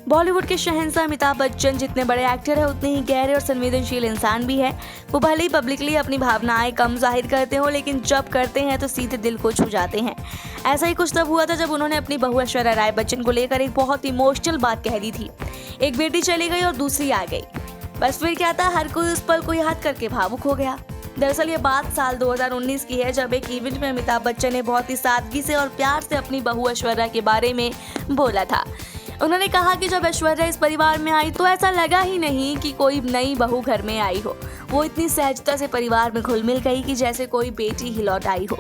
बॉलीवुड के शहंशाह अमिताभ बच्चन जितने बड़े एक्टर हैं उतने ही गहरे और संवेदनशील इंसान भी है। वो भले ही पब्लिकली अपनी भावनाएं कम जाहिर करते हो, लेकिन जब करते हैं तो सीधे दिल को छू जाते हैं। ऐसा ही कुछ तब हुआ था जब उन्होंने अपनी बहू ऐश्वर्या राय बच्चन को लेकर एक बहुत इमोशनल बात कह दी थी। एक बेटी चली गई और दूसरी आ गई, बस फिर क्या था, हर कोई उस पल को याद करके भावुक हो गया। दरअसल ये बात साल 2019 की है, जब एक इवेंट में अमिताभ बच्चन ने बहुत ही सादगी से और प्यार से अपनी बहू ऐश्वर्या के बारे में बोला था। उन्होंने कहा कि जब ऐश्वर्या इस परिवार में आई तो ऐसा लगा ही नहीं कि कोई नई बहू घर में आई हो। वो इतनी सहजता से परिवार में घुल मिल गई कि जैसे कोई बेटी ही लौट आई हो।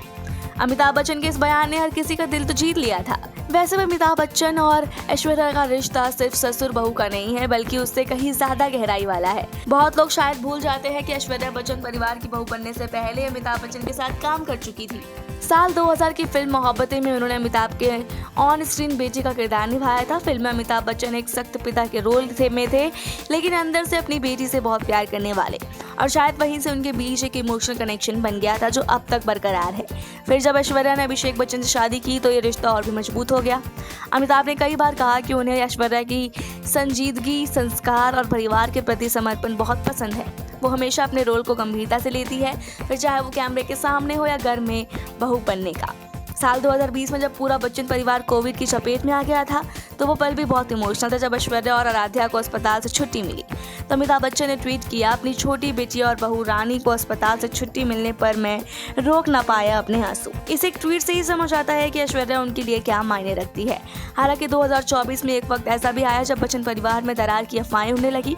अमिताभ बच्चन के इस बयान ने हर किसी का दिल तो जीत लिया था। वैसे भी अमिताभ बच्चन और ऐश्वर्या का रिश्ता सिर्फ ससुर बहू का नहीं है, बल्कि उससे कहीं ज्यादा गहराई वाला है। बहुत लोग शायद भूल जाते हैं कि ऐश्वर्या बच्चन परिवार की बहू बनने से पहले अमिताभ बच्चन के साथ काम कर चुकी थी। साल 2000 की फिल्म मोहब्बतें में उन्होंने अमिताभ के ऑन स्क्रीन बेटी का किरदार निभाया था। फिल्म में अमिताभ बच्चन एक सख्त पिता के रोल में थे, लेकिन अंदर से अपनी बेटी से बहुत प्यार करने वाले, और शायद वहीं से उनके बीच एक इमोशनल कनेक्शन बन गया था जो अब तक बरकरार है। फिर जब ऐश्वर्या ने अभिषेक बच्चन से शादी की तो ये रिश्ता और भी मजबूत हो गया। अमिताभ ने कई बार कहा कि उन्हें ऐश्वर्या की संजीदगी, संस्कार और परिवार के प्रति समर्पण बहुत पसंद है। वो हमेशा अपने रोल को गंभीरता से लेती है, फिर चाहे वो कैमरे के सामने हो या घर में बहू बनने का। साल 2020 में जब पूरा बच्चन परिवार कोविड की चपेट में आ गया था तो वो पल भी बहुत इमोशनल था। जब ऐश्वर्या और आराध्या को अस्पताल से छुट्टी मिली तो अमिताभ बच्चन ने ट्वीट किया, अपनी छोटी बेटी और बहू रानी को अस्पताल से छुट्टी मिलने पर मैं रोक ना पाया अपने आंसू। इस एक ट्वीट से ही समझ आता है कि ऐश्वर्या उनके लिए क्या मायने रखती है। हालांकि 2024 में एक वक्त ऐसा भी आया जब बच्चन परिवार में दरार की अफवाहें उड़ने लगी।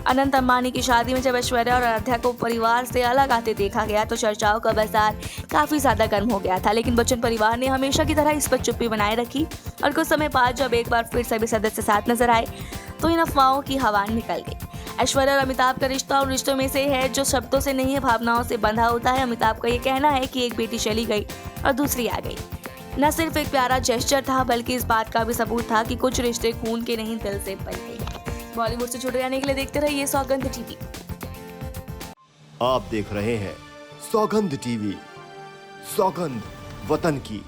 अनंत अंबानी की शादी में जब ऐश्वर्या और आराध्या को परिवार से अलग आते देखा गया तो चर्चाओं का बाजार काफी ज्यादा गर्म हो गया था, लेकिन बच्चन परिवार ने हमेशा की तरह इस पर चुप्पी बनाए रखी। और कुछ समय बाद जब एक बार फिर सभी सदस्य साथ नजर आए तो इन अफवाहों की हवा निकल गई। ऐश्वर्या और अमिताभ का रिश्ता उन रिश्तों में से है जो शब्दों से नहीं, भावनाओं से बंधा होता है। अमिताभ का ये कहना है कि एक बेटी चली गई और दूसरी आ गई न सिर्फ एक प्यारा जेस्चर था, बल्कि इस बात का भी सबूत था कि कुछ रिश्ते खून के नहीं दिल से बनते हैं। बॉलीवुड से जुड़े रहने के लिए देखते रहिए सौगंध टीवी। आप देख रहे हैं सौगंध टीवी, सौगंध वतन की।